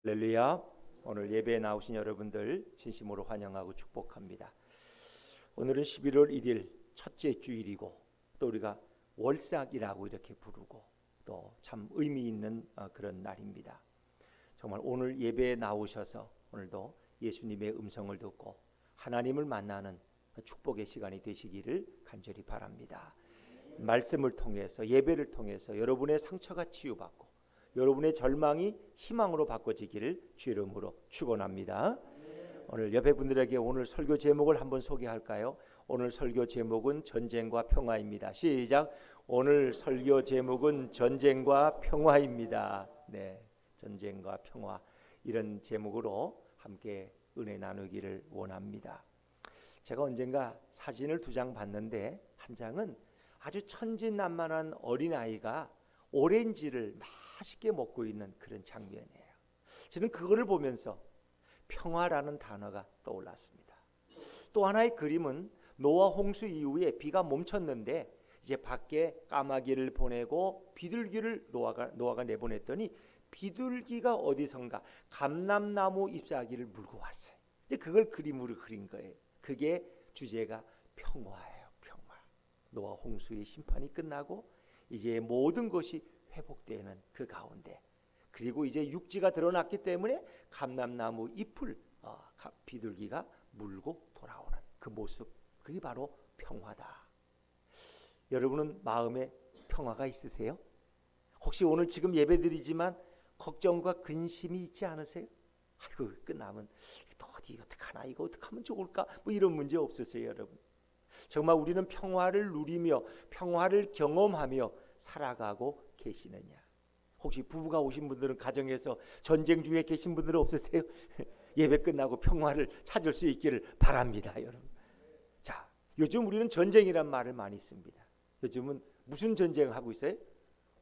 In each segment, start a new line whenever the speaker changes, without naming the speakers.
할렐루야. 오늘 예배에 나오신 여러분들 진심으로 환영하고 축복합니다. 오늘은 11월 1일 첫째 주일이고 또 우리가 월삭이라고 이렇게 부르고 또 참 의미 있는 그런 날입니다. 정말 오늘 예배에 나오셔서 오늘도 예수님의 음성을 듣고 하나님을 만나는 축복의 시간이 되시기를 간절히 바랍니다. 말씀을 통해서 예배를 통해서 여러분의 상처가 치유받고 여러분의 절망이 희망으로 바꿔지기를 주 이름으로 축원합니다. 오늘 옆에 분들에게 오늘 설교 제목을 한번 소개할까요? 오늘 설교 제목은 전쟁과 평화입니다. 시작. 오늘 설교 제목은 전쟁과 평화입니다. 네, 전쟁과 평화 이런 제목으로 함께 은혜 나누기를 원합니다. 제가 언젠가 사진을 두 장 봤는데 한 장은 아주 천진난만한 어린아이가 오렌지를 맛있게 먹고 있는 그런 장면이에요. 저는 그거를 보면서 평화라는 단어가 떠올랐습니다. 또 하나의 그림은 노아 홍수 이후에 비가 멈췄는데 이제 밖에 까마귀를 보내고 비둘기를 노아가 내보냈더니 비둘기가 어디선가 감람나무 잎사귀를 물고 왔어요. 이제 그걸 그림으로 그린 거예요. 그게 주제가 평화예요. 평화. 노아 홍수의 심판이 끝나고 이제 모든 것이 회복되는 그 가운데, 그리고 이제 육지가 드러났기 때문에 감람나무 잎을 비둘기가 물고 돌아오는 그 모습, 그게 바로 평화다. 여러분은 마음에 평화가 있으세요? 혹시 오늘 지금 예배드리지만 걱정과 근심이 있지 않으세요? 아이고 끝나면 또 어떡하나, 이거 어떡하면 좋을까, 뭐 이런 문제 없으세요 여러분? 정말 우리는 평화를 누리며 평화를 경험하며 살아가고 계시느냐? 혹시 부부가 오신 분들은 가정에서 전쟁 중에 계신 분들은 없으세요? 예배 끝나고 평화를 찾을 수 있기를 바랍니다 여러분. 자, 요즘 우리는 전쟁이란 말을 많이 씁니다. 요즘은 무슨 전쟁을 하고 있어요?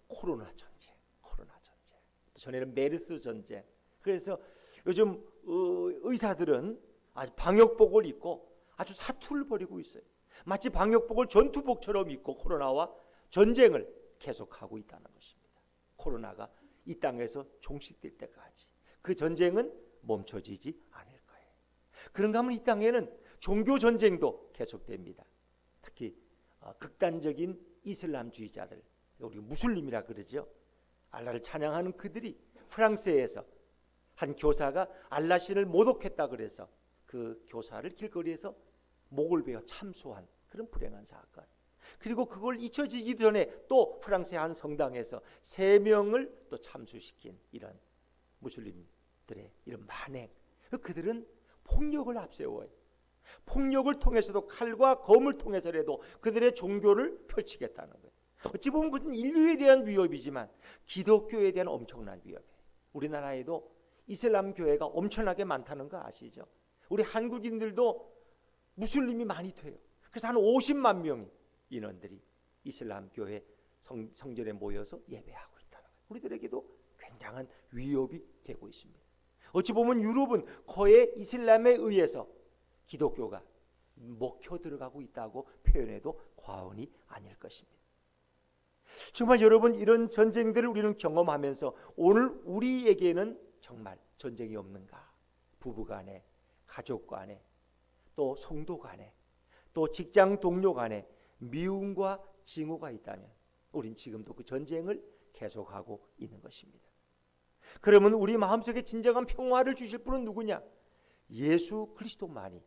코로나 전쟁. 전에는 메르스 전쟁. 그래서 요즘 의사들은 아주 방역복을 입고 아주 사투를 벌이고 있어요. 마치 방역복을 전투복처럼 입고 코로나와 전쟁을 계속하고 있다는 것입니다. 코로나가 이 땅에서 종식될 때까지 그 전쟁은 멈춰지지 않을 거예요. 그런가 하면 이 땅에는 종교 전쟁도 계속됩니다. 특히 극단적인 이슬람주의자들, 우리 무슬림이라 그러죠. 알라를 찬양하는 그들이 프랑스에서 한 교사가 알라 신을 모독했다 그래서 그 교사를 길거리에서 목을 베어 참수한 그런 불행한 사건. 그리고 그걸 잊혀지기 전에 또 프랑스의 한 성당에서 3명을 또 참수시킨 이런 무슬림들의 이런 만행. 그들은 폭력을 앞세워요. 폭력을 통해서도 칼과 검을 통해서라도 그들의 종교를 펼치겠다는 거예요. 어찌 보면 그것은 인류에 대한 위협이지만 기독교에 대한 엄청난 위협이에요. 우리나라에도 이슬람 교회가 엄청나게 많다는 거 아시죠? 우리 한국인들도 무슬림이 많이 돼요. 그래서 한 50만 명이 인원들이 이슬람 교회 성전에 모여서 예배하고 있다는 거예요. 우리들에게도 굉장한 위협이 되고 있습니다. 어찌 보면 유럽은 거의 이슬람에 의해서 기독교가 먹혀 들어가고 있다고 표현해도 과언이 아닐 것입니다. 정말 여러분, 이런 전쟁들을 우리는 경험하면서 오늘 우리에게는 정말 전쟁이 없는가? 부부 간에, 가족 간에, 또 성도 간에, 또 직장 동료 간에 미움과 징후가 있다면 우린 지금도 그 전쟁을 계속하고 있는 것입니다. 그러면 우리 마음속에 진정한 평화를 주실 분은 누구냐? 예수 그리스도만이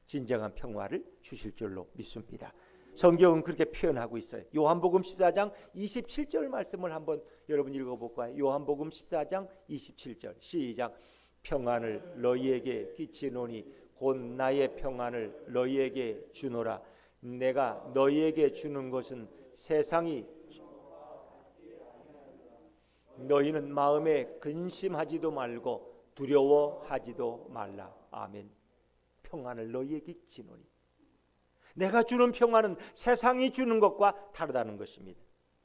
진정한 평화를 주실 줄로 믿습니다. 성경은 그렇게 표현하고 있어요. 요한복음 14장 27절 말씀을 한번 여러분 읽어볼까요? 요한복음 14장 27절 시작. 평안을 너희에게 끼치노니 곧 나의 평안을 너희에게 주노라. 내가 너희에게 주는 것은 세상이 너희는 마음에 근심하지도 말고 두려워하지도 말라. 아멘. 평안을 너희에게 끼치노니, 내가 주는 평안은 세상이 주는 것과 다르다는 것입니다.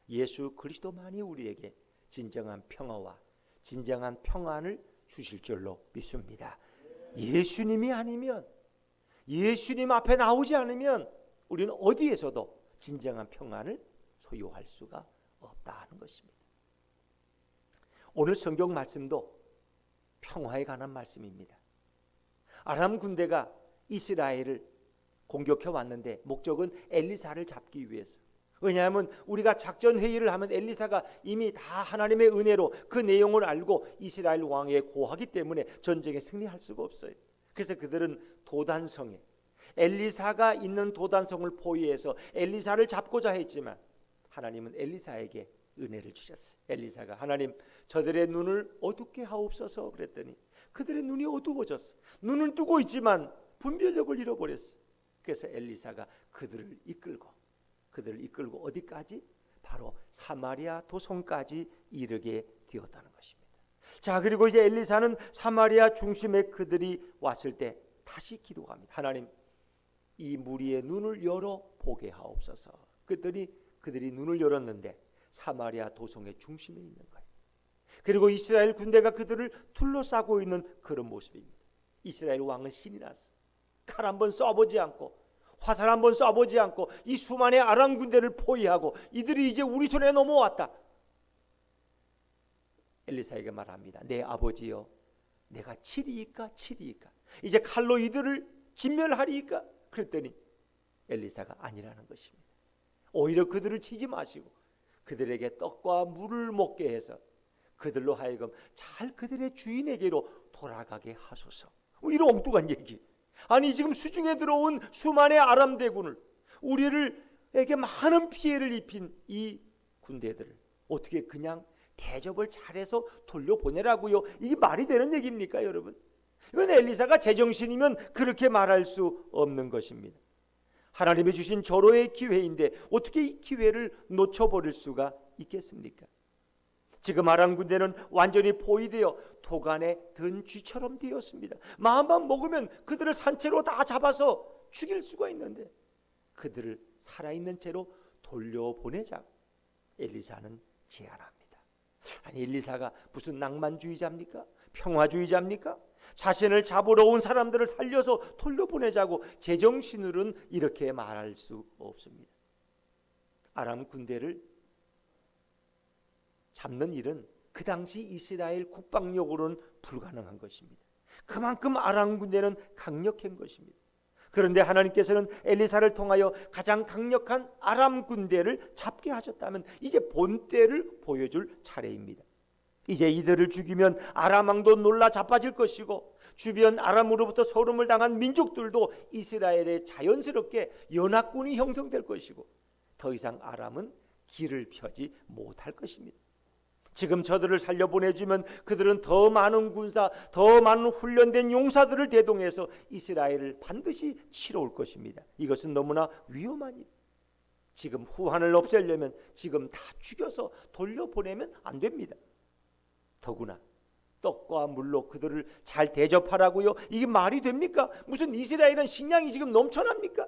예수 그리스도만이 우리에게 진정한 평화와 진정한 평안을 주실 줄로 믿습니다. 예수님이 아니면, 예수님 앞에 나오지 않으면 우리는 어디에서도 진정한 평안을 소유할 수가 없다는 것입니다. 오늘 성경 말씀도 평화에 관한 말씀입니다. 아람 군대가 이스라엘을 공격해 왔는데 목적은 엘리사를 잡기 위해서. 왜냐하면 우리가 작전 회의를 하면 엘리사가 이미 다 하나님의 은혜로 그 내용을 알고 이스라엘 왕에 고하기 때문에 전쟁에 승리할 수가 없어요. 그래서 그들은 도단성에, 엘리사가 있는 도단성을 포위해서 엘리사를 잡고자 했지만 하나님은 엘리사에게 은혜를 주셨어요. 엘리사가 하나님 저들의 눈을 어둡게 하옵소서 그랬더니 그들의 눈이 어두워졌어. 눈을 뜨고 있지만 분별력을 잃어버렸어. 그래서 엘리사가 그들을 이끌고 어디까지? 바로 사마리아 도성까지 이르게 되었다는 것입니다. 자, 그리고 이제 엘리사는 사마리아 중심에 그들이 왔을 때 다시 기도합니다. 하나님 이 무리의 눈을 열어 보게 하옵소서. 그랬더니 그들이 눈을 열었는데 사마리아 도성의 중심에 있는 거예요. 그리고 이스라엘 군대가 그들을 둘러싸고 있는 그런 모습입니다. 이스라엘 왕은 신이 났어. 칼 한번 쏴보지 않고 화살 한번 쏴보지 않고 이 수많은 아람 군대를 포위하고 이들이 이제 우리 손에 넘어왔다. 엘리사에게 말합니다. 내 아버지여, 내가 치리이까? 이제 칼로 이들을 진멸하리이까? 그랬더니 엘리사가 아니라는 것입니다. 오히려 그들을 치지 마시고 그들에게 떡과 물을 먹게 해서 그들로 하여금 잘 그들의 주인에게로 돌아가게 하소서. 이런 엉뚱한 얘기. 아니 지금 수중에 들어온 수많은 아람 대군을 우리에게 많은 피해를 입힌 이 군대들을 어떻게 그냥 대접을 잘해서 돌려보내라고요? 이게 말이 되는 얘기입니까 여러분? 이건 엘리사가 제정신이면 그렇게 말할 수 없는 것입니다. 하나님이 주신 절호의 기회인데 어떻게 이 기회를 놓쳐버릴 수가 있겠습니까? 지금 아람 군대는 완전히 포위되어 도간에 든 쥐처럼 되었습니다. 마음만 먹으면 그들을 산채로 다 잡아서 죽일 수가 있는데 그들을 살아있는 채로 돌려보내자 엘리사는 제안합니다. 아니 엘리사가 무슨 낭만주의자입니까? 평화주의자입니까? 자신을 잡으러 온 사람들을 살려서 돌려보내자고 제정신으로는 이렇게 말할 수 없습니다. 아람 군대를 잡는 일은 그 당시 이스라엘 국방력으로는 불가능한 것입니다. 그만큼 아람 군대는 강력한 것입니다. 그런데 하나님께서는 엘리사를 통하여 가장 강력한 아람 군대를 잡게 하셨다면 이제 본때를 보여줄 차례입니다. 이제 이들을 죽이면 아람 왕도 놀라 자빠질 것이고 주변 아람으로부터 소름을 당한 민족들도 이스라엘에 자연스럽게 연합군이 형성될 것이고 더 이상 아람은 길을 펴지 못할 것입니다. 지금 저들을 살려보내주면 그들은 더 많은 군사, 더 많은 훈련된 용사들을 대동해서 이스라엘을 반드시 치러 올 것입니다. 이것은 너무나 위험한 일. 지금 후한을 없애려면 지금 다 죽여서 돌려보내면 안 됩니다. 더구나 떡과 물로 그들을 잘 대접하라고요? 이게 말이 됩니까? 무슨 이스라엘은 식량이 지금 넘쳐납니까?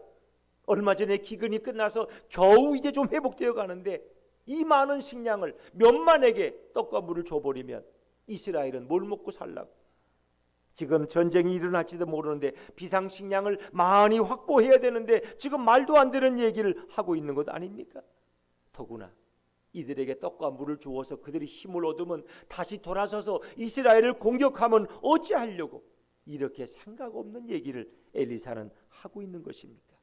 얼마 전에 기근이 끝나서 겨우 이제 좀 회복되어 가는데 이 많은 식량을 몇만에게 떡과 물을 줘버리면 이스라엘은 뭘 먹고 살라고? 지금 전쟁이 일어날지도 모르는데 비상식량을 많이 확보해야 되는데 지금 말도 안 되는 얘기를 하고 있는 것 아닙니까? 더구나 이들에게 떡과 물을 주어서 그들이 힘을 얻으면 다시 돌아서서 이스라엘을 공격하면 어찌하려고 이렇게 생각 없는 얘기를 엘리사는 하고 있는 것입니까?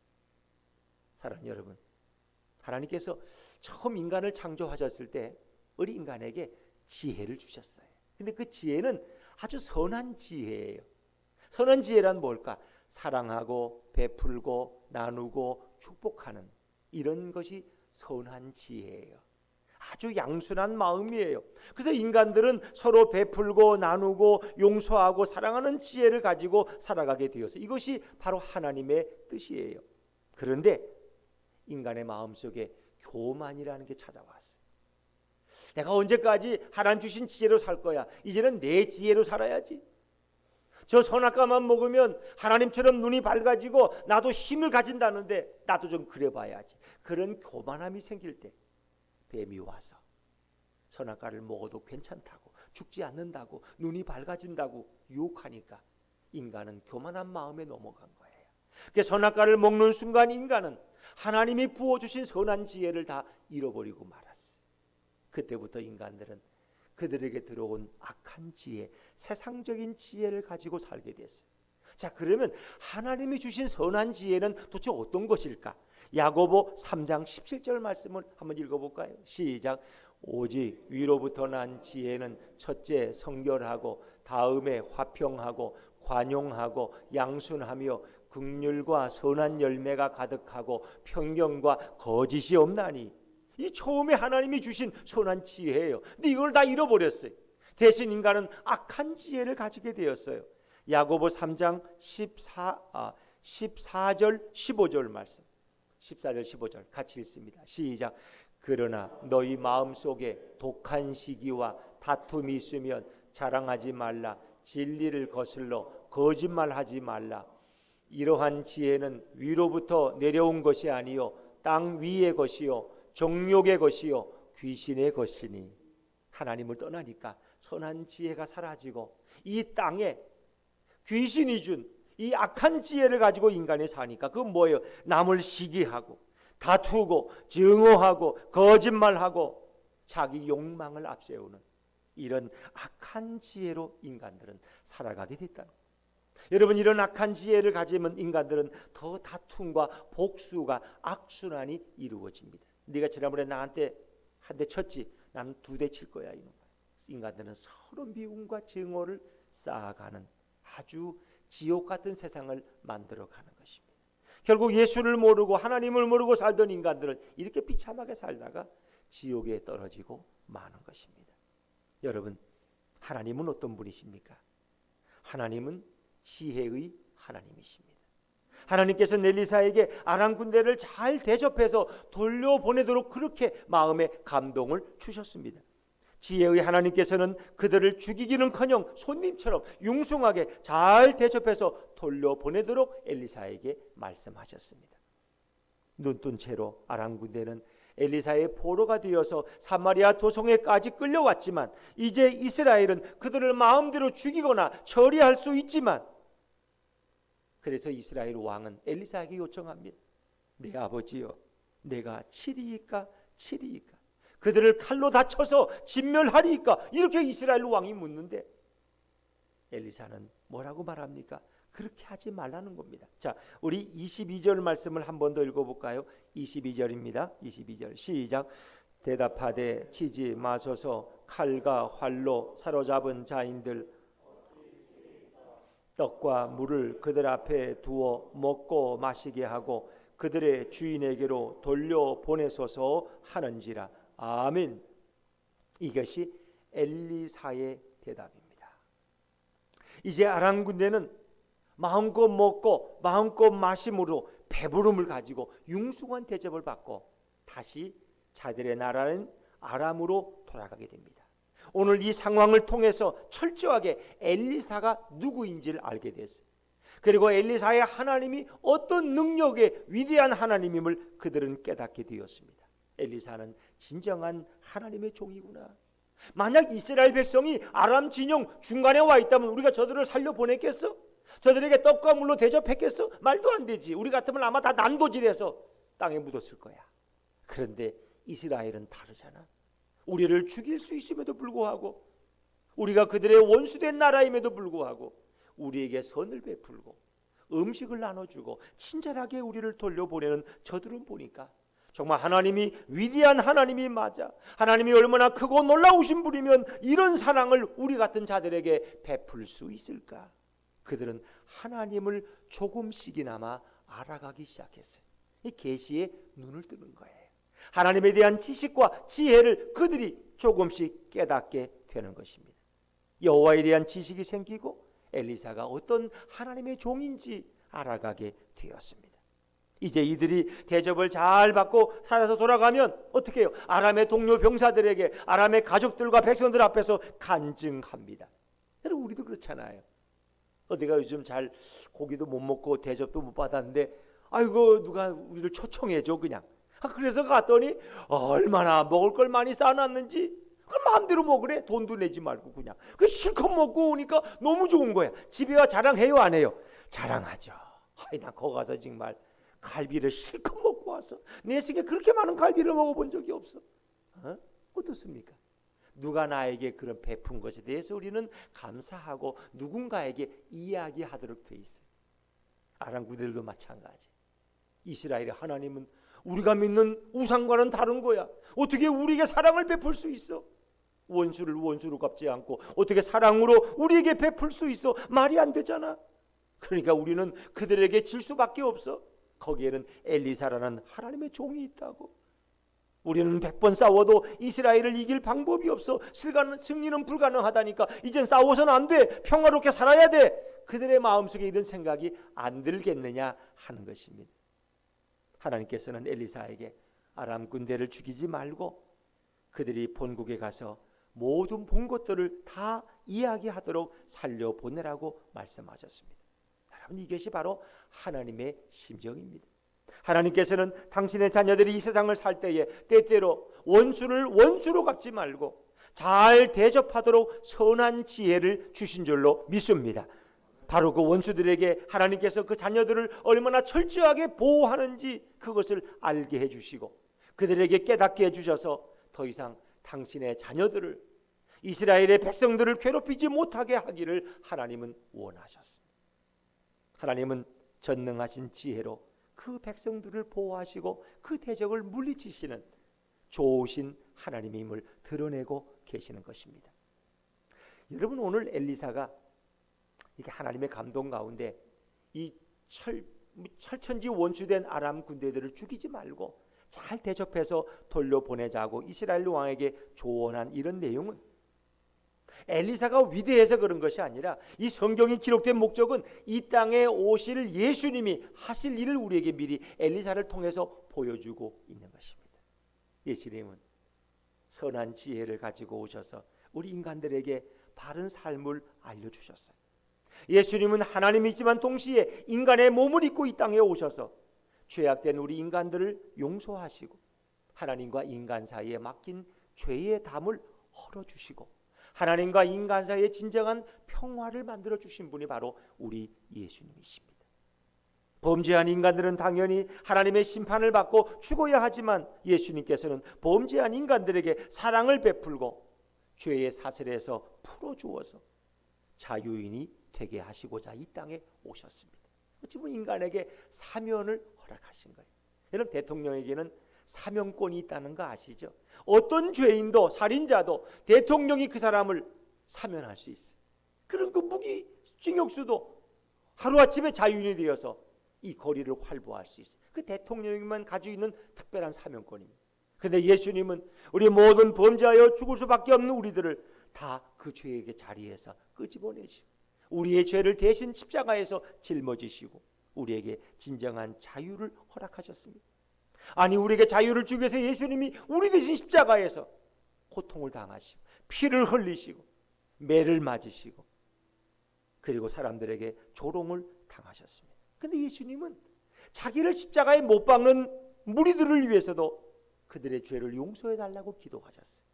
사랑하는 여러분, 하나님께서 처음 인간을 창조하셨을 때 우리 인간에게 지혜를 주셨어요. 근데 그 지혜는 아주 선한 지혜예요. 선한 지혜란 뭘까? 사랑하고 베풀고 나누고 축복하는 이런 것이 선한 지혜예요. 아주 양순한 마음이에요. 그래서 인간들은 서로 베풀고 나누고 용서하고 사랑하는 지혜를 가지고 살아가게 되어서 이것이 바로 하나님의 뜻이에요. 그런데 인간의 마음속에 교만이라는 게 찾아왔어요. 내가 언제까지 하나님 주신 지혜로 살 거야? 이제는 내 지혜로 살아야지. 저 선악과만 먹으면 하나님처럼 눈이 밝아지고 나도 힘을 가진다는데 나도 좀 그래 봐야지. 그런 교만함이 생길 때 뱀이 와서 선악과를 먹어도 괜찮다고, 죽지 않는다고, 눈이 밝아진다고 유혹하니까 인간은 교만한 마음에 넘어간 거예요. 그래서 선악과를 먹는 순간 인간은 하나님이 부어주신 선한 지혜를 다 잃어버리고 말았어요. 그때부터 인간들은 그들에게 들어온 악한 지혜, 세상적인 지혜를 가지고 살게 됐어요. 자, 그러면 하나님이 주신 선한 지혜는 도대체 어떤 것일까? 야고보 3장 17절 말씀을 한번 읽어볼까요? 시작. 오직 위로부터 난 지혜는 첫째 성결하고 다음에 화평하고 관용하고 양순하며 긍휼과 선한 열매가 가득하고 편견과 거짓이 없나니. 이 처음에 하나님이 주신 선한 지혜예요. 근데 이걸 다 잃어버렸어요. 대신 인간은 악한 지혜를 가지게 되었어요. 야고보 3장 14절 15절 말씀, 14절 15절 같이 읽습니다. 시작. 그러나 너희 마음속에 독한 시기와 다툼이 있으면 자랑하지 말라. 진리를 거슬러 거짓말하지 말라. 이러한 지혜는 위로부터 내려온 것이 아니요 땅 위의 것이요 정욕의 것이요 귀신의 것이니. 하나님을 떠나니까 선한 지혜가 사라지고 이 땅에 귀신이 준 이 악한 지혜를 가지고 인간이 사니까 그건 뭐예요? 남을 시기하고 다투고 증오하고 거짓말하고 자기 욕망을 앞세우는 이런 악한 지혜로 인간들은 살아가게 됐다는 거예요. 여러분, 이런 악한 지혜를 가지면 인간들은 더 다툼과 복수가 악순환이 이루어집니다. 네가 지난번에 나한테 한 대 쳤지, 나는 2대 칠 거야. 이놈. 인간들은 서로 미움과 증오를 쌓아가는 아주 지옥 같은 세상을 만들어가는 것입니다. 결국 예수를 모르고 하나님을 모르고 살던 인간들은 이렇게 비참하게 살다가 지옥에 떨어지고 마는 것입니다. 여러분, 하나님은 어떤 분이십니까? 하나님은 지혜의 하나님이십니다. 하나님께서 엘리사에게 아람 군대를 잘 대접해서 돌려보내도록 그렇게 마음에 감동을 주셨습니다. 지혜의 하나님께서는 그들을 죽이기는커녕 손님처럼 융숭하게 잘 대접해서 돌려보내도록 엘리사에게 말씀하셨습니다. 눈뜬 채로 아람 군대는 엘리사의 포로가 되어서 사마리아 도성에까지 끌려왔지만 이제 이스라엘은 그들을 마음대로 죽이거나 처리할 수 있지만, 그래서 이스라엘 왕은 엘리사에게 요청합니다. 내 아버지여, 내가 치리이까 그들을 칼로 다쳐서 진멸하리이까? 이렇게 이스라엘 왕이 묻는데 엘리사는 뭐라고 말합니까? 그렇게 하지 말라는 겁니다. 자, 우리 22절 말씀을 한 번 더 읽어볼까요? 22절입니다. 22절 시작. 대답하되 치지 마소서. 칼과 활로 사로잡은 자인들 떡과 물을 그들 앞에 두어 먹고 마시게 하고 그들의 주인에게로 돌려보내소서 하는지라. 아멘. 이것이 엘리사의 대답입니다. 이제 아람 군대는 마음껏 먹고 마음껏 마심으로 배부름을 가지고 융숭한 대접을 받고 다시 자들의 나라는 아람으로 돌아가게 됩니다. 오늘 이 상황을 통해서 철저하게 엘리사가 누구인지를 알게 됐어요. 그리고 엘리사의 하나님이 어떤 능력의 위대한 하나님임을 그들은 깨닫게 되었습니다. 엘리사는 진정한 하나님의 종이구나. 만약 이스라엘 백성이 아람 진영 중간에 와 있다면 우리가 저들을 살려보냈겠어? 저들에게 떡과 물로 대접했겠어? 말도 안 되지. 우리 같으면 아마 다 난도질해서 땅에 묻었을 거야. 그런데 이스라엘은 다르잖아. 우리를 죽일 수 있음에도 불구하고, 우리가 그들의 원수된 나라임에도 불구하고 우리에게 선을 베풀고 음식을 나눠주고 친절하게 우리를 돌려보내는 저들은 보니까 정말 하나님이 위대한 하나님이 맞아. 하나님이 얼마나 크고 놀라우신 분이면 이런 사랑을 우리 같은 자들에게 베풀 수 있을까? 그들은 하나님을 조금씩이나마 알아가기 시작했어요. 이 계시에 눈을 뜨는 거예요. 하나님에 대한 지식과 지혜를 그들이 조금씩 깨닫게 되는 것입니다. 여호와에 대한 지식이 생기고 엘리사가 어떤 하나님의 종인지 알아가게 되었습니다. 이제 이들이 대접을 잘 받고 살아서 돌아가면 어떻게 해요? 아람의 동료 병사들에게, 아람의 가족들과 백성들 앞에서 간증합니다. 여러분, 우리도 그렇잖아요. 내가 요즘 잘 고기도 못 먹고 대접도 못 받았는데 아이고 누가 우리를 초청해줘 그냥. 그래서 갔더니 얼마나 먹을 걸 많이 쌓아놨는지 그걸 마음대로 먹으래. 돈도 내지 말고 그냥 그 실컷 먹고 오니까 너무 좋은 거야. 집에 와 자랑해요 안 해요? 자랑하죠. 나 거기 가서 정말 갈비를 실컷 먹고 와서 내 생에 그렇게 많은 갈비를 먹어본 적이 없어. 어떻습니까? 누가 나에게 그런 베푼 것에 대해서 우리는 감사하고 누군가에게 이야기하도록 돼 있어요. 아람 군대들도 마찬가지. 이스라엘의 하나님은 우리가 믿는 우상과는 다른 거야. 어떻게 우리에게 사랑을 베풀 수 있어? 원수를 원수로 갚지 않고 어떻게 사랑으로 우리에게 베풀 수 있어? 말이 안 되잖아. 그러니까 우리는 그들에게 질 수밖에 없어. 거기에는 엘리사라는 하나님의 종이 있다고. 우리는 100번 싸워도 이스라엘을 이길 방법이 없어. 승리는 불가능하다니까. 이젠 싸워서는 안 돼. 평화롭게 살아야 돼. 그들의 마음속에 이런 생각이 안 들겠느냐 하는 것입니다. 하나님께서는 엘리사에게 아람 군대를 죽이지 말고 그들이 본국에 가서 모든 본 것들을 다 이야기하도록 살려보내라고 말씀하셨습니다. 여러분, 이것이 바로 하나님의 심정입니다. 하나님께서는 당신의 자녀들이 이 세상을 살 때에 때때로 원수를 원수로 갚지 말고 잘 대접하도록 선한 지혜를 주신 줄로 믿습니다. 바로 그 원수들에게 하나님께서 그 자녀들을 얼마나 철저하게 보호하는지 그것을 알게 해주시고 그들에게 깨닫게 해주셔서 더 이상 당신의 자녀들을, 이스라엘의 백성들을 괴롭히지 못하게 하기를 하나님은 원하셨습니다. 하나님은 전능하신 지혜로 그 백성들을 보호하시고 그 대적을 물리치시는 좋으신 하나님임을 드러내고 계시는 것입니다. 여러분, 오늘 엘리사가 이게 하나님의 감동 가운데 이 철천지 원수된 아람 군대들을 죽이지 말고 잘 대접해서 돌려보내자고 이스라엘 왕에게 조언한 이런 내용은 엘리사가 위대해서 그런 것이 아니라 이 성경이 기록된 목적은 이 땅에 오실 예수님이 하실 일을 우리에게 미리 엘리사를 통해서 보여주고 있는 것입니다. 예수님은 선한 지혜를 가지고 오셔서 우리 인간들에게 바른 삶을 알려주셨어요. 예수님은 하나님이지만 동시에 인간의 몸을 입고 이 땅에 오셔서 죄악된 우리 인간들을 용서하시고 하나님과 인간 사이에 막힌 죄의 담을 헐어주시고 하나님과 인간 사이에 진정한 평화를 만들어 주신 분이 바로 우리 예수님이십니다. 범죄한 인간들은 당연히 하나님의 심판을 받고 죽어야 하지만 예수님께서는 범죄한 인간들에게 사랑을 베풀고 죄의 사슬에서 풀어주어서 자유인이 되게 하시고자 이 땅에 오셨습니다. 어찌 보면 인간에게 사면을 허락하신 거예요. 여러분, 대통령에게는 사면권이 있다는 거 아시죠? 어떤 죄인도 살인자도 대통령이 그 사람을 사면할 수 있어요. 그런 그 무기징역수도 하루아침에 자유인이 되어서 이 거리를 활보할 수 있어요. 그 대통령만 가지고 있는 특별한 사면권입니다. 그런데 예수님은 우리 모든 범죄하여 죽을 수밖에 없는 우리들을 다 그 죄의 자리에서 끄집어내시고 우리의 죄를 대신 십자가에서 짊어지시고 우리에게 진정한 자유를 허락하셨습니다. 아니, 우리에게 자유를 주기 위해서 예수님이 우리 대신 십자가에서 고통을 당하시고 피를 흘리시고 매를 맞으시고 그리고 사람들에게 조롱을 당하셨습니다. 그런데 예수님은 자기를 십자가에 못 박는 무리들을 위해서도 그들의 죄를 용서해 달라고 기도하셨어요.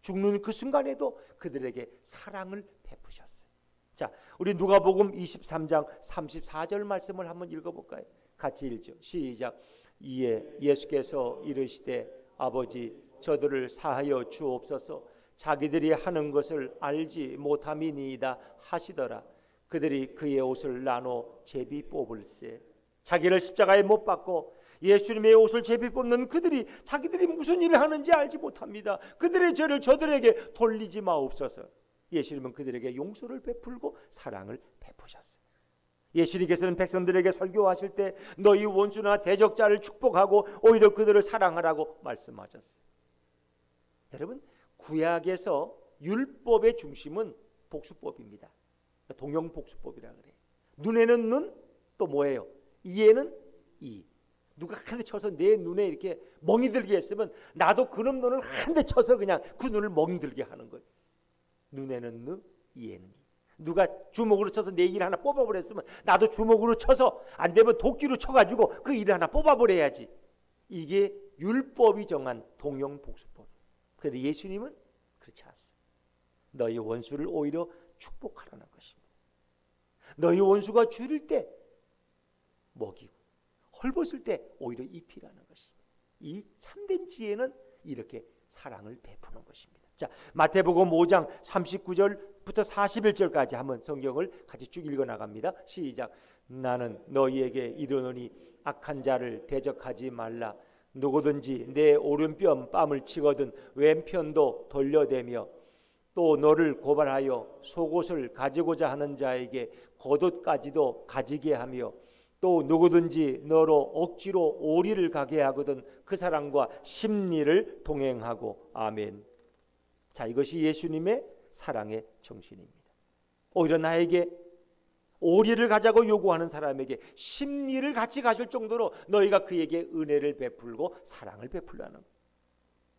죽는 그 순간에도 그들에게 사랑을 베푸셨어요. 자, 우리 누가복음 23장 34절 말씀을 한번 읽어볼까요? 같이 읽죠. 시작. 이에 예수께서 이르시되 아버지, 저들을 사하여 주옵소서. 자기들이 하는 것을 알지 못함이니이다 하시더라. 그들이 그의 옷을 나눠 제비 뽑을세. 자기를 십자가에 못 박고 예수님의 옷을 제비 뽑는 그들이 자기들이 무슨 일을 하는지 알지 못합니다. 그들의 죄를 저들에게 돌리지 마옵소서. 예수님은 그들에게 용서를 베풀고 사랑을 베푸셨어요. 예수님께서는 백성들에게 설교하실 때 너희 원수나 대적자를 축복하고 오히려 그들을 사랑하라고 말씀하셨어요. 여러분, 구약에서 율법의 중심은 복수법입니다. 동형복수법이라 그래요. 눈에는 눈, 또 뭐예요? 이에는 이. 누가 한 대 쳐서 내 눈에 이렇게 멍이 들게 했으면 나도 그놈 눈을 한 대 쳐서 그냥 그 눈을 멍이 들게 하는 거예요. 눈에는 눈, 이에는 이. 누가 주먹으로 쳐서 내 일 하나 뽑아버렸으면 나도 주먹으로 쳐서 안 되면 도끼로 쳐가지고 그 일 하나 뽑아버려야지. 이게 율법이 정한 동형복수법. 그런데 예수님은 그렇지 않습니다. 너희 원수를 오히려 축복하라는 것입니다. 너희 원수가 줄일 때 먹이고 헐벗을 때 오히려 입히라는 것입니다. 이 참된 지혜는 이렇게 사랑을 베푸는 것입니다. 자, 마태복음 5장 39절부터 41절까지 한번 성경을 같이 쭉 읽어 나갑니다. 시작. 나는 너희에게 이르노니 악한 자를 대적하지 말라. 누구든지 내 오른뼘 뺨을 치거든 왼편도 돌려대며 또 너를 고발하여 속옷을 가지고자 하는 자에게 겉옷까지도 가지게 하며 또 누구든지 너로 억지로 오리를 가게 하거든 그 사람과 십리를 동행하고. 아멘. 자, 이것이 예수님의 사랑의 정신입니다. 오히려 나에게 오리를 가자고 요구하는 사람에게 십리를 같이 가실 정도로 너희가 그에게 은혜를 베풀고 사랑을 베풀라는.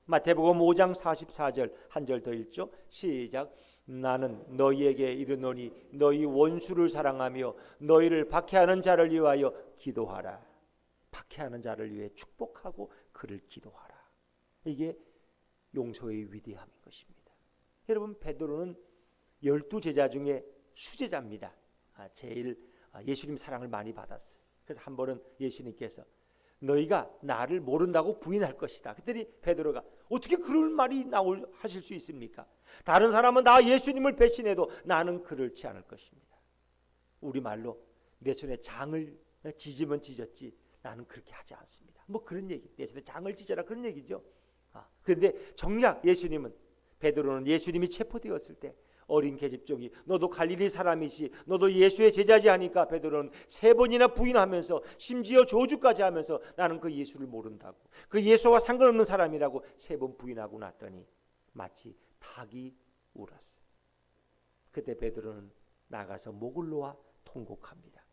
마태복음 5장 44절 한 절 더 읽죠. 시작. 나는 너희에게 이르노니 너희 원수를 사랑하며 너희를 박해하는 자를 위하여 기도하라. 박해하는 자를 위해 축복하고 그를 기도하라. 이게 용서의 위대함인 것입니다. 여러분, 베드로는 12제자 중에 수제자입니다. 제일 예수님 사랑을 많이 받았어요. 그래서 한 번은 예수님께서 너희가 나를 모른다고 부인할 것이다. 그랬더니 베드로가 어떻게 그럴 말이 하실 수 있습니까? 다른 사람은 나 예수님을 배신해도 나는 그렇지 않을 것입니다. 우리말로 내 손에 장을 지지면 지졌지 나는 그렇게 하지 않습니다. 뭐 그런 얘기, 내 손에 장을 지져라 그런 얘기죠. 그런데 정작 예수님은, 베드로는 예수님이 체포되었을 때 어린 계집종이 너도 갈릴리 사람이시 너도 예수의 제자지 하니까 베드로는 3번이나 부인하면서 심지어 저주까지 하면서 나는 그 예수를 모른다고, 그 예수와 상관없는 사람이라고 3번 부인하고 났더니 마치 닭이 울었어요. 그때 베드로는 나가서 목을 놓아 통곡합니다.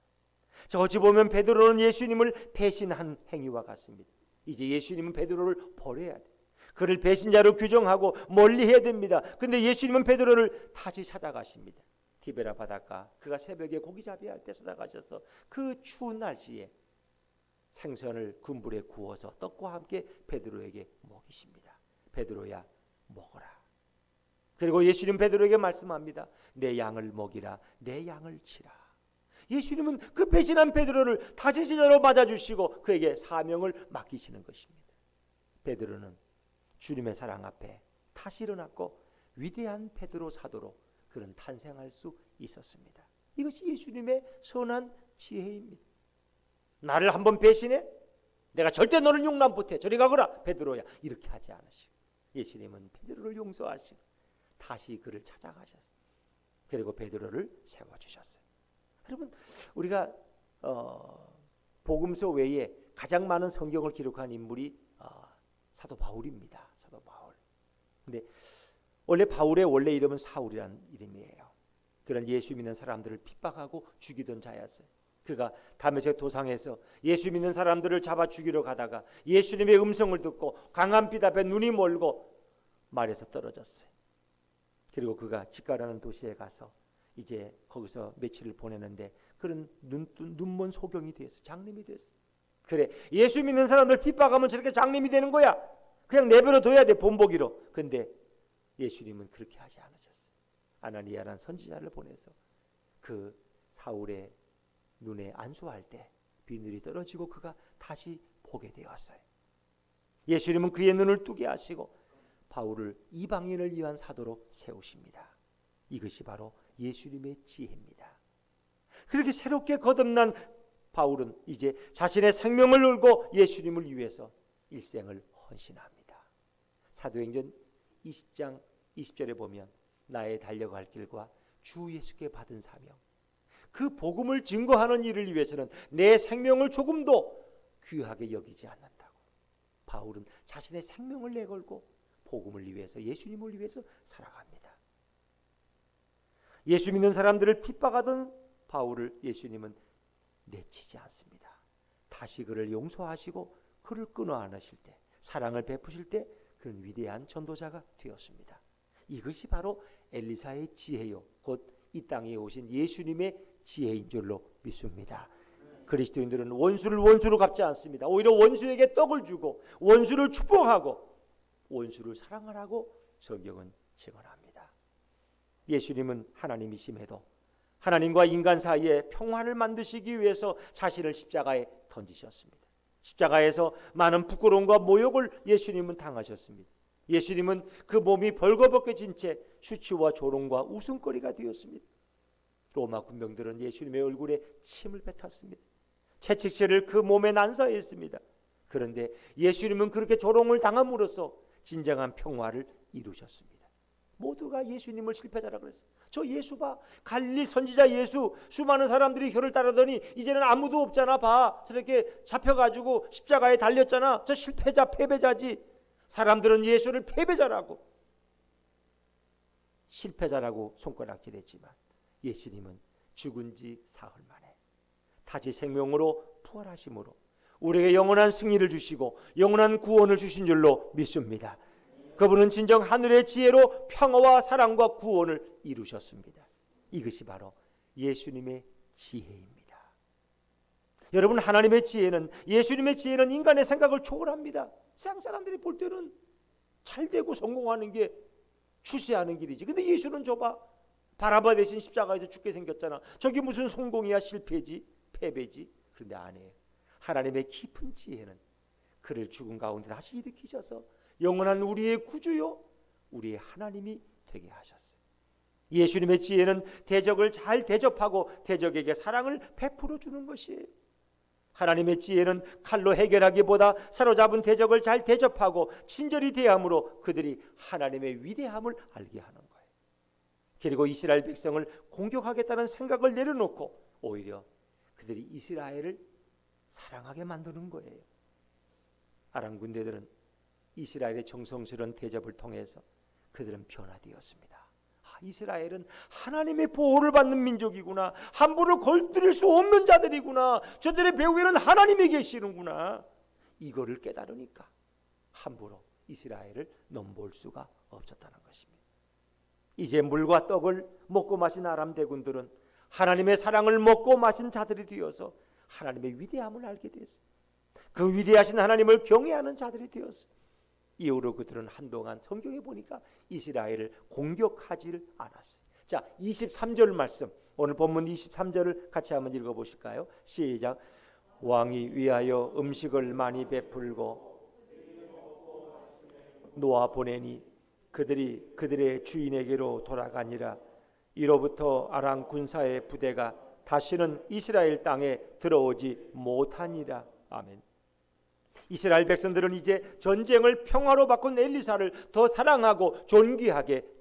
자, 어찌 보면 베드로는 예수님을 배신한 행위와 같습니다. 이제 예수님은 베드로를 버려야 돼. 그를 배신자로 규정하고 멀리해야 됩니다. 그런데 예수님은 베드로를 다시 찾아가십니다. 디베라 바닷가, 그가 새벽에 고기잡이 할 때 찾아가셔서 그 추운 날씨에 생선을 군불에 구워서 떡과 함께 베드로에게 먹이십니다. 베드로야, 먹어라. 그리고 예수님 베드로에게 말씀합니다. 내 양을 먹이라, 내 양을 치라. 예수님은 그 배신한 베드로를 다시 제자로 맞아주시고 그에게 사명을 맡기시는 것입니다. 베드로는 주님의 사랑 앞에 다시 일어났고 위대한 베드로 사도로 그는 탄생할 수 있었습니다. 이것이 예수님의 선한 지혜입니다. 나를 한번 배신해? 내가 절대 너를 용납 못해. 저리 가거라 베드로야. 이렇게 하지 않으시고 예수님은 베드로를 용서하시고 다시 그를 찾아가셨어요. 그리고 베드로를 세워주셨어요. 여러분, 우리가 복음서 외에 가장 많은 성경을 기록한 인물이 사도 바울입니다. 사도 바울. 근데 원래 바울의 원래 이름은 사울이라는 이름이에요. 그런 예수 믿는 사람들을 핍박하고 죽이던 자였어요. 그가 다메섹 도상에서 예수 믿는 사람들을 잡아 죽이러 가다가 예수님의 음성을 듣고 강한 빛 앞에 눈이 멀고 말에서 떨어졌어요. 그리고 그가 직가라는 도시에 가서 이제 거기서 며칠을 보내는데 그런 눈먼 소경이 됐어요. 장님이 됐어요. 그래, 예수 믿는 사람들 핍박하면 저렇게 장님이 되는 거야. 그냥 내버려 둬야 돼, 본보기로. 근데 예수님은 그렇게 하지 않으셨어요. 아나니아라는 선지자를 보내서 그 사울의 눈에 안수할 때 비늘이 떨어지고 그가 다시 보게 되었어요. 예수님은 그의 눈을 뜨게 하시고 바울을 이방인을 위한 사도로 세우십니다. 이것이 바로 예수님의 지혜입니다. 그렇게 새롭게 거듭난 바울은 이제 자신의 생명을 걸고 예수님을 위해서 일생을 헌신합니다. 사도행전 20장 20절에 보면 나의 달려갈 길과 주 예수께 받은 사명, 그 복음을 증거하는 일을 위해서는 내 생명을 조금도 귀하게 여기지 않는다고. 바울은 자신의 생명을 내걸고 복음을 위해서, 예수님을 위해서 살아갑니다. 예수 믿는 사람들을 핍박하던 바울을 예수님은 내치지 않습니다. 다시 그를 용서하시고 그를 끊어 안으실 때, 사랑을 베푸실 때 그는 위대한 전도자가 되었습니다. 이것이 바로 엘리사의 지혜요, 곧 이 땅에 오신 예수님의 지혜인 줄로 믿습니다. 그리스도인들은 원수를 원수로 갚지 않습니다. 오히려 원수에게 떡을 주고 원수를 축복하고 원수를 사랑하라고 성경은 증언합니다. 예수님은 하나님이심에도 하나님과 인간 사이에 평화를 만드시기 위해서 자신을 십자가에 던지셨습니다. 십자가에서 많은 부끄러움과 모욕을 예수님은 당하셨습니다. 예수님은 그 몸이 벌거벗겨진 채 수치와 조롱과 웃음거리가 되었습니다. 로마 군병들은 예수님의 얼굴에 침을 뱉었습니다. 채찍질을 그 몸에 난사했습니다. 그런데 예수님은 그렇게 조롱을 당함으로써 진정한 평화를 이루셨습니다. 모두가 예수님을 실패자라 그랬어요. 저 예수 봐, 갈릴리 선지자 예수, 수많은 사람들이 혀를 따르더니 이제는 아무도 없잖아. 봐, 저렇게 잡혀가지고 십자가에 달렸잖아. 저 실패자, 패배자지. 사람들은 예수를 패배자라고, 실패자라고 손가락질했지만 예수님은 죽은 지 사흘 만에 다시 생명으로 부활하심으로 우리에게 영원한 승리를 주시고 영원한 구원을 주신 줄로 믿습니다. 그분은 진정 하늘의 지혜로 평화와 사랑과 구원을 이루셨습니다. 이것이 바로 예수님의 지혜입니다. 여러분, 하나님의 지혜는, 예수님의 지혜는 인간의 생각을 초월합니다. 세상 사람들이 볼 때는 잘되고 성공하는 게 출세하는 길이지. 근데 예수는 저봐, 바라바 대신 십자가에서 죽게 생겼잖아. 저게 무슨 성공이야? 실패지, 패배지. 그런데 아니에요. 하나님의 깊은 지혜는 그를 죽은 가운데 다시 일으키셔서 영원한 우리의 구주요, 우리의 하나님이 되게 하셨어요. 예수님의 지혜는 대적을 잘 대접하고 대적에게 사랑을 베풀어 주는 것이에요. 하나님의 지혜는 칼로 해결하기보다 사로잡은 대적을 잘 대접하고 친절히 대함으로 그들이 하나님의 위대함을 알게 하는 거예요. 그리고 이스라엘 백성을 공격하겠다는 생각을 내려놓고 오히려 그들이 이스라엘을 사랑하게 만드는 거예요. 아람 군대들은 이스라엘의 정성스러운 대접을 통해서 그들은 변화되었습니다. 이스라엘은 하나님의 보호를 받는 민족이구나. 함부로 걸들일 수 없는 자들이구나. 저들의 배후에는 하나님이 계시는구나. 이거를 깨달으니까 함부로 이스라엘을 넘볼 수가 없었다는 것입니다. 이제 물과 떡을 먹고 마신 아람 대군들은 하나님의 사랑을 먹고 마신 자들이 되어서 하나님의 위대함을 알게 됐어요. 그 위대하신 하나님을 경외하는 자들이 되었어요. 이후로 그들은 한동안 성경에 보니까 이스라엘을 공격하지를 않았어요. 자, 23절 말씀, 오늘 본문 23절을 같이 한번 읽어보실까요? 시작. 왕이 위하여 음식을 많이 베풀고 놓아 보내니 그들이 그들의 주인에게로 돌아가니라. 이로부터 아람 군사의 부대가 다시는 이스라엘 땅에 들어오지 못하니라. 아멘. 이스라엘 백성들은 이제 전쟁을 평화로 바꾼 엘리사를 더 사랑하고 존경하게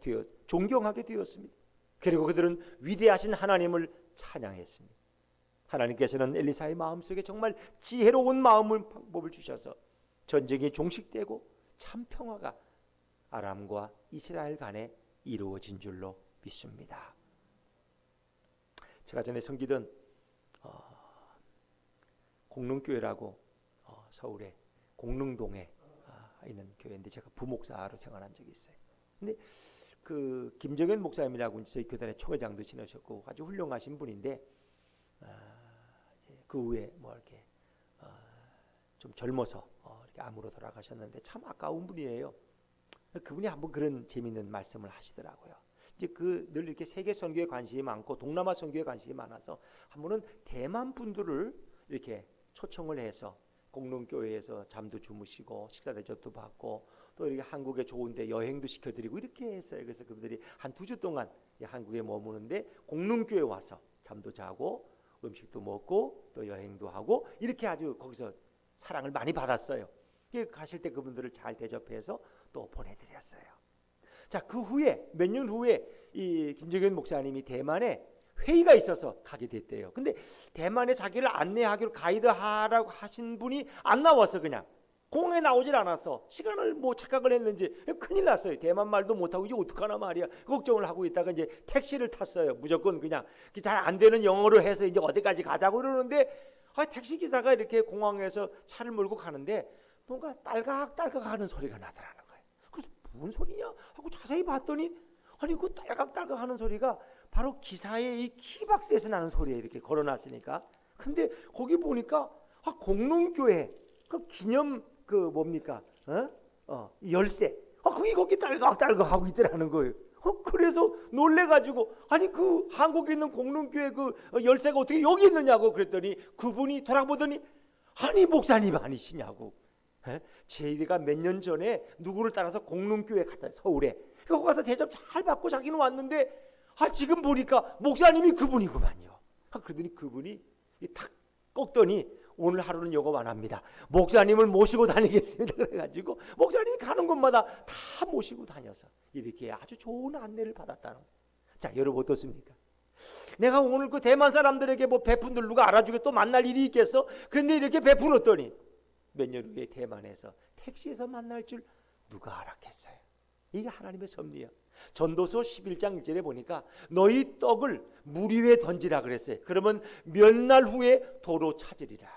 되었습니다. 그리고 그들은 위대하신 하나님을 찬양했습니다. 하나님께서는 엘리사의 마음속에 정말 지혜로운 방법을 주셔서 전쟁이 종식되고 참 평화가 아람과 이스라엘 간에 이루어진 줄로 믿습니다. 제가 전에 섬기던 공릉교회라고 서울의 공릉동에 있는 교회인데 제가 부목사로 생활한 적이 있어요. 근데 그 김정현 목사님이라고 저희 교단의 총회장도 지내셨고 아주 훌륭하신 분인데 그 후에 뭐 이렇게 좀 젊어서 이렇게 암으로 돌아가셨는데 참 아까운 분이에요. 그분이 한번 그런 재미있는 말씀을 하시더라고요. 이제 늘 이렇게 세계 선교에 관심이 많고 동남아 선교에 관심이 많아서 한 번은 대만 분들을 이렇게 초청을 해서 공릉교회에서 잠도 주무시고 식사 대접도 받고 또 이렇게 한국에 좋은데 여행도 시켜드리고 이렇게 했어요. 그래서 그분들이 한 2주 동안 한국에 머무는데 공릉교회 와서 잠도 자고 음식도 먹고 또 여행도 하고 이렇게 아주 거기서 사랑을 많이 받았어요. 가실 때 그분들을 잘 대접해서 또 보내드렸어요. 자, 그 후에 몇 년 후에 이 김정현 목사님이 대만에 회의가 있어서 가게 됐대요. 근데 대만에 자기를 안내하기로 가이드하라고 하신 분이 안 나와서 그냥 공항에 나오질 않았어. 시간을 뭐 착각을 했는지 큰일 났어요. 대만 말도 못하고 이제 어떡하나 말이야. 걱정을 하고 있다가 이제 택시를 탔어요. 무조건 그냥 잘 안 되는 영어로 해서 이제 어디까지 가자고 그러는데 택시 기사가 이렇게 공항에서 차를 몰고 가는데 뭔가 딸깍딸깍 하는 소리가 나더라는 거예요. 그래서 뭔 소리냐 하고 자세히 봤더니 아니 그 딸깍딸깍 하는 소리가 바로 기사의 이 키박스에서 나는 소리에 이렇게 걸어놨으니까. 근데 거기 보니까 공릉교회 그 기념 그 뭡니까 열쇠 그게 거기 딸깍딸깍 하고 있더라는 거예요. 그래서 놀래가지고 아니 그 한국에 있는 공릉교회 그 열쇠가 어떻게 여기 있느냐고 그랬더니 그분이 돌아보더니 아니 목사님 아니시냐고 제이가 몇 년 전에 누구를 따라서 공릉교회 갔다 서울에 거기 가서 대접 잘 받고 자기는 왔는데 지금 보니까 목사님이 그분이구만요. 그러더니 그분이 탁 꺾더니 오늘 하루는 요거 안 합니다. 목사님을 모시고 다니겠습니다. 그래가지고 목사님이 가는 곳마다 다 모시고 다녀서 이렇게 아주 좋은 안내를 받았다는 거예요. 자, 여러분 어떻습니까? 내가 오늘 그 대만 사람들에게 뭐 베푼들 누가 알아주게 또 만날 일이 있겠어? 근데 이렇게 베풀었더니 몇 년 후에 대만에서 택시에서 만날 줄 누가 알았겠어요? 이게 하나님의 섭리야. 전도서 11장 1절에 보니까 너희 떡을 물 위에 던지라 그랬어요. 그러면 몇 날 후에 도로 찾으리라.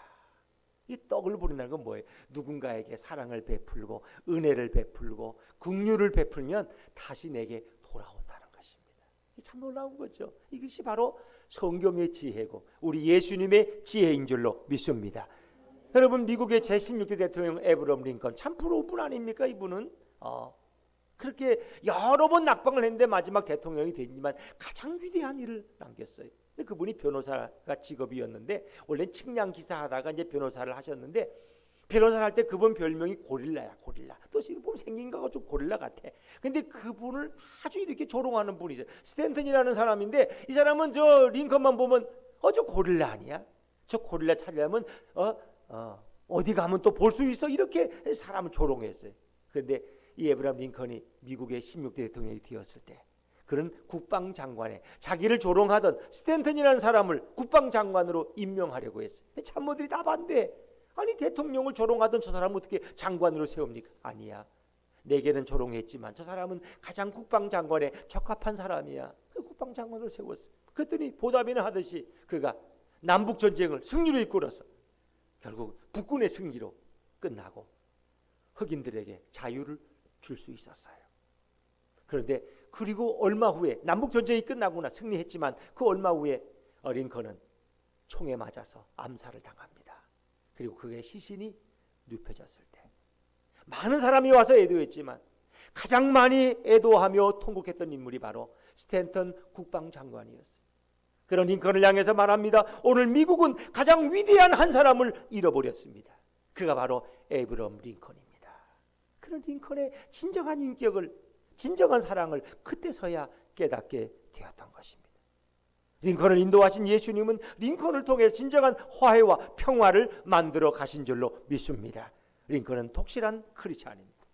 이 떡을 부른다는 건 뭐예요? 누군가에게 사랑을 베풀고 은혜를 베풀고 긍휼을 베풀면 다시 내게 돌아온다는 것입니다. 참 놀라운 거죠. 이것이 바로 성경의 지혜고 우리 예수님의 지혜인 줄로 믿습니다. 여러분, 미국의 제16대 대통령 에브럼 링컨 참 부러운 분 아닙니까? 이분은 그렇게 여러 번 낙방을 했는데 마지막 대통령이 됐지만 가장 위대한 일을 남겼어요. 근데 그분이 변호사가 직업이었는데 원래 측량 기사 하다가 이제 변호사를 하셨는데 변호사를 할 때 그분 별명이 고릴라야, 고릴라. 또 지금 보면 생긴 거가 좀 고릴라 같아. 근데 그분을 아주 이렇게 조롱하는 분이죠. 스탠턴이라는 사람인데 이 사람은 저 링컨만 보면 저 고릴라 아니야? 저 고릴라 찾으려면 어디 가면 또 볼 수 있어? 이렇게 사람을 조롱했어요. 그런데 이 에브람 링컨이 미국의 16대 대통령이 되었을 때 그런 국방장관에 자기를 조롱하던 스탠턴이라는 사람을 국방장관으로 임명하려고 했어요. 참모들이 다 반대. 아니, 대통령을 조롱하던 저 사람을 어떻게 장관으로 세웁니까? 아니야. 내게는 조롱했지만 저 사람은 가장 국방장관에 적합한 사람이야. 그 국방장관으로 세웠어요. 그랬더니 보답이나 하듯이 그가 남북전쟁을 승리로 이끌어서 결국 북군의 승리로 끝나고 흑인들에게 자유를 줄 수 있었어요. 그런데 그리고 얼마 후에 남북전쟁이 끝나구나 승리했지만 그 얼마 후에 링컨은 총에 맞아서 암살을 당합니다. 그리고 그의 시신이 눕혀졌을 때 많은 사람이 와서 애도했지만 가장 많이 애도하며 통곡했던 인물이 바로 스탠턴 국방장관이었어요. 그런 링컨을 향해서 말합니다. 오늘 미국은 가장 위대한 한 사람을 잃어버렸습니다. 그가 바로 에브럼 링컨입니다. 그런 링컨의 진정한 인격을, 진정한 사랑을 그때서야 깨닫게 되었던 것입니다. 링컨을 인도하신 예수님은 링컨을 통해 진정한 화해와 평화를 만들어 가신 줄로 믿습니다. 링컨은 독실한 크리스찬입니다.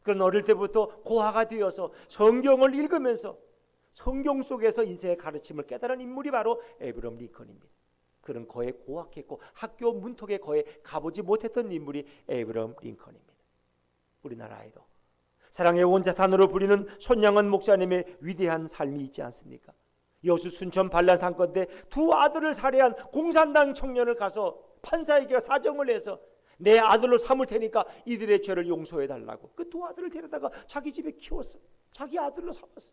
그런 어릴 때부터 고아가 되어서 성경을 읽으면서 성경 속에서 인생의 가르침을 깨달은 인물이 바로 에브럼 링컨입니다. 그런 거에 고학했고 학교 문턱에 거에 가보지 못했던 인물이 에브럼 링컨입니다. 우리나라에도 사랑의 원자탄으로 불리는 손양원 목사님의 위대한 삶이 있지 않습니까? 여수 순천 반란 사건 때 두 아들을 살해한 공산당 청년을 가서 판사에게 사정을 해서 내 아들로 삼을 테니까 이들의 죄를 용서해 달라고 그 두 아들을 데려다가 자기 집에 키웠어. 자기 아들로 삼았어.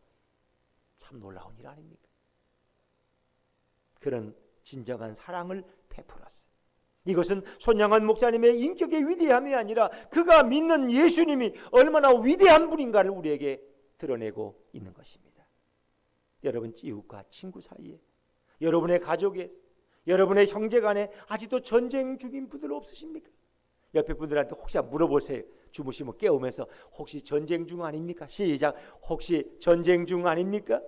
참 놀라운 일 아닙니까? 그런 진정한 사랑을 베풀었어요. 이것은 손양원 목사님의 인격의 위대함이 아니라 그가 믿는 예수님이 얼마나 위대한 분인가를 우리에게 드러내고 있는 것입니다. 여러분 이웃과 친구 사이에, 여러분의 가족에, 여러분의 형제간에 아직도 전쟁 중인 분들 없으십니까? 옆에 분들한테 혹시 물어보세요. 주무시면 깨우면서 혹시 전쟁 중 아닙니까? 시작. 혹시 전쟁 중 아닙니까?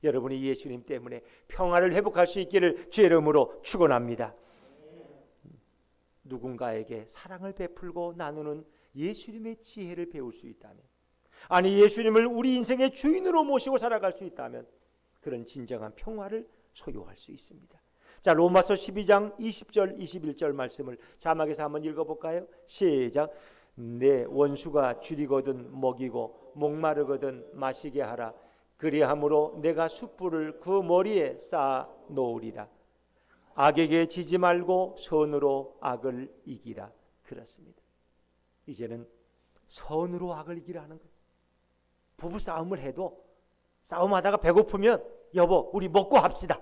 여러분이 예수님 때문에 평화를 회복할 수 있기를 주의 이름으로 축원합니다. 누군가에게 사랑을 베풀고 나누는 예수님의 지혜를 배울 수 있다면, 아니 예수님을 우리 인생의 주인으로 모시고 살아갈 수 있다면 그런 진정한 평화를 소유할 수 있습니다. 자, 로마서 12장 20절 21절 말씀을 자막에서 한번 읽어볼까요? 시작. 내 원수가 줄이거든 먹이고 목마르거든 마시게 하라. 그리함으로 내가 숯불을 그 머리에 쌓아 놓으리라. 악에게 지지 말고 선으로 악을 이기라. 그렇습니다. 이제는 선으로 악을 이기라는 거예요. 부부 싸움을 해도 싸움하다가 배고프면 여보 우리 먹고 합시다.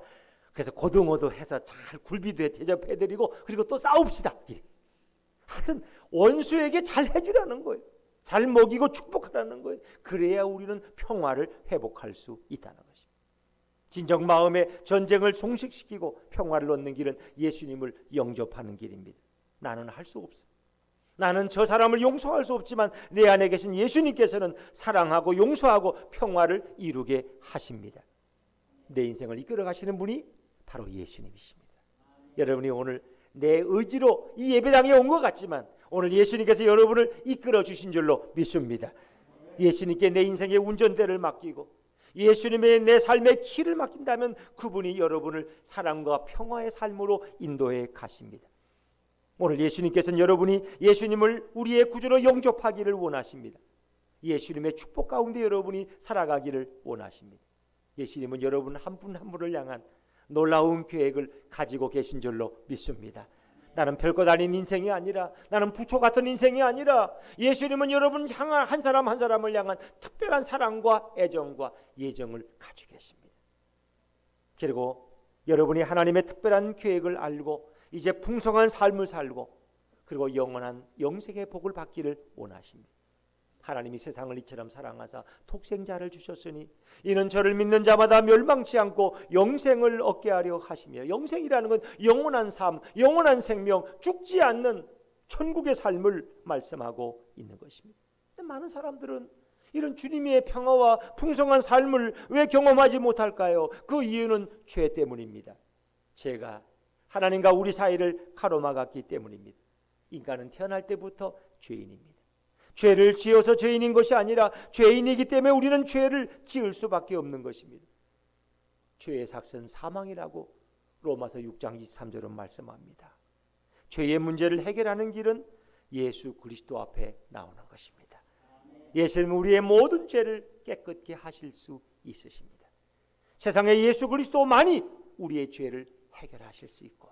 그래서 고등어도 해서 잘 굴비도 대접해드리고 그리고 또 싸웁시다. 하여튼 원수에게 잘 해주라는 거예요. 잘 먹이고 축복하라는 거예요. 그래야 우리는 평화를 회복할 수 있다는 것입니다. 진정 마음의 전쟁을 종식시키고 평화를 얻는 길은 예수님을 영접하는 길입니다. 나는 할 수 없어. 나는 저 사람을 용서할 수 없지만 내 안에 계신 예수님께서는 사랑하고 용서하고 평화를 이루게 하십니다. 내 인생을 이끌어 가시는 분이 바로 예수님이십니다. 여러분이 오늘 내 의지로 이 예배당에 온 것 같지만 오늘 예수님께서 여러분을 이끌어 주신 줄로 믿습니다. 예수님께 내 인생의 운전대를 맡기고 예수님의 내 삶의 키를 맡긴다면 그분이 여러분을 사랑과 평화의 삶으로 인도해 가십니다. 오늘 예수님께서는 여러분이 예수님을 우리의 구주로 영접하기를 원하십니다. 예수님의 축복 가운데 여러분이 살아가기를 원하십니다. 예수님은 여러분 한 분 한 분을 향한 놀라운 계획을 가지고 계신 줄로 믿습니다. 나는 별것 아닌 인생이 아니라, 나는 부초 같은 인생이 아니라 예수님은 여러분 향한 한 사람 한 사람을 향한 특별한 사랑과 애정과 예정을 가지고 계십니다. 그리고 여러분이 하나님의 특별한 계획을 알고 이제 풍성한 삶을 살고 그리고 영원한 영생의 복을 받기를 원하십니다. 하나님이 세상을 이처럼 사랑하사 독생자를 주셨으니 이는 저를 믿는 자마다 멸망치 않고 영생을 얻게 하려 하시며, 영생이라는 건 영원한 삶, 영원한 생명, 죽지 않는 천국의 삶을 말씀하고 있는 것입니다. 근데 많은 사람들은 이런 주님의 평화와 풍성한 삶을 왜 경험하지 못할까요? 그 이유는 죄 때문입니다. 죄가 하나님과 우리 사이를 가로막았기 때문입니다. 인간은 태어날 때부터 죄인입니다. 죄를 지어서 죄인인 것이 아니라 죄인이기 때문에 우리는 죄를 지을 수밖에 없는 것입니다. 죄의 삭은 사망이라고 로마서 6장 23절은 말씀합니다. 죄의 문제를 해결하는 길은 예수 그리스도 앞에 나오는 것입니다. 예수님은 우리의 모든 죄를 깨끗게 하실 수 있으십니다. 세상에 예수 그리스도만이 우리의 죄를 해결하실 수 있고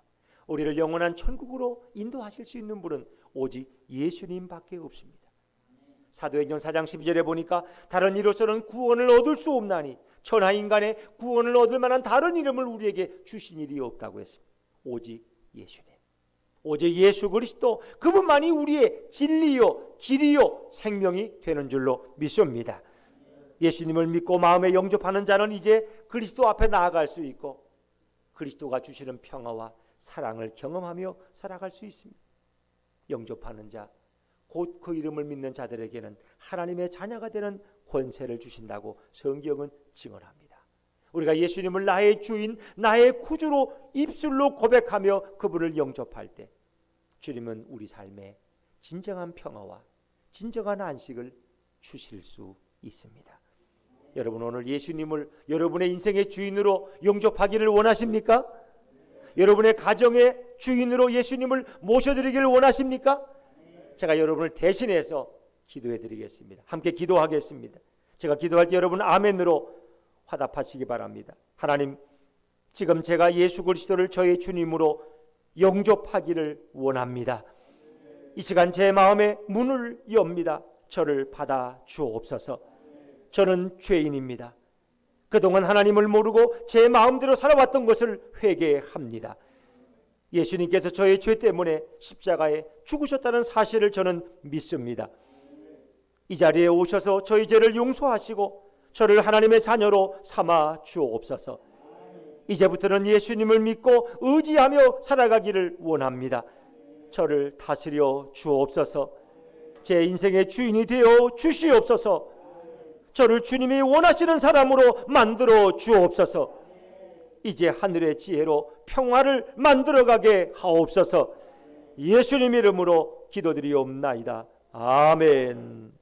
우리를 영원한 천국으로 인도하실 수 있는 분은 오직 예수님밖에 없습니다. 사도행전 4장 12절에 보니까 다른 이로서는 구원을 얻을 수 없나니 천하 인간의 구원을 얻을 만한 다른 이름을 우리에게 주신 일이 없다고 했습니다. 오직 예수님, 오직 예수 그리스도, 그분만이 우리의 진리요 길이요 생명이 되는 줄로 믿습니다. 예수님을 믿고 마음에 영접하는 자는 이제 그리스도 앞에 나아갈 수 있고 그리스도가 주시는 평화와 사랑을 경험하며 살아갈 수 있습니다. 영접하는 자, 곧 그 이름을 믿는 자들에게는 하나님의 자녀가 되는 권세를 주신다고 성경은 증언합니다. 우리가 예수님을 나의 주인, 나의 구주로 입술로 고백하며 그분을 영접할 때 주님은 우리 삶에 진정한 평화와 진정한 안식을 주실 수 있습니다. 여러분, 오늘 예수님을 여러분의 인생의 주인으로 영접하기를 원하십니까? 여러분의 가정의 주인으로 예수님을 모셔드리기를 원하십니까? 제가 여러분을 대신해서 기도해 드리겠습니다. 함께 기도하겠습니다. 제가 기도할 때 여러분 아멘으로 화답하시기 바랍니다. 하나님, 지금 제가 예수 그리스도를 저의 주님으로 영접하기를 원합니다. 이 시간 제 마음의 문을 엽니다. 저를 받아 주옵소서. 저는 죄인입니다. 그동안 하나님을 모르고 제 마음대로 살아왔던 것을 회개합니다. 예수님께서 저의 죄 때문에 십자가에 죽으셨다는 사실을 저는 믿습니다. 이 자리에 오셔서 저희 죄를 용서하시고 저를 하나님의 자녀로 삼아 주옵소서. 이제부터는 예수님을 믿고 의지하며 살아가기를 원합니다. 저를 다스려 주옵소서. 제 인생의 주인이 되어 주시옵소서. 저를 주님이 원하시는 사람으로 만들어 주옵소서. 이제 하늘의 지혜로 평화를 만들어가게 하옵소서. 예수님 이름으로 기도드리옵나이다. 아멘.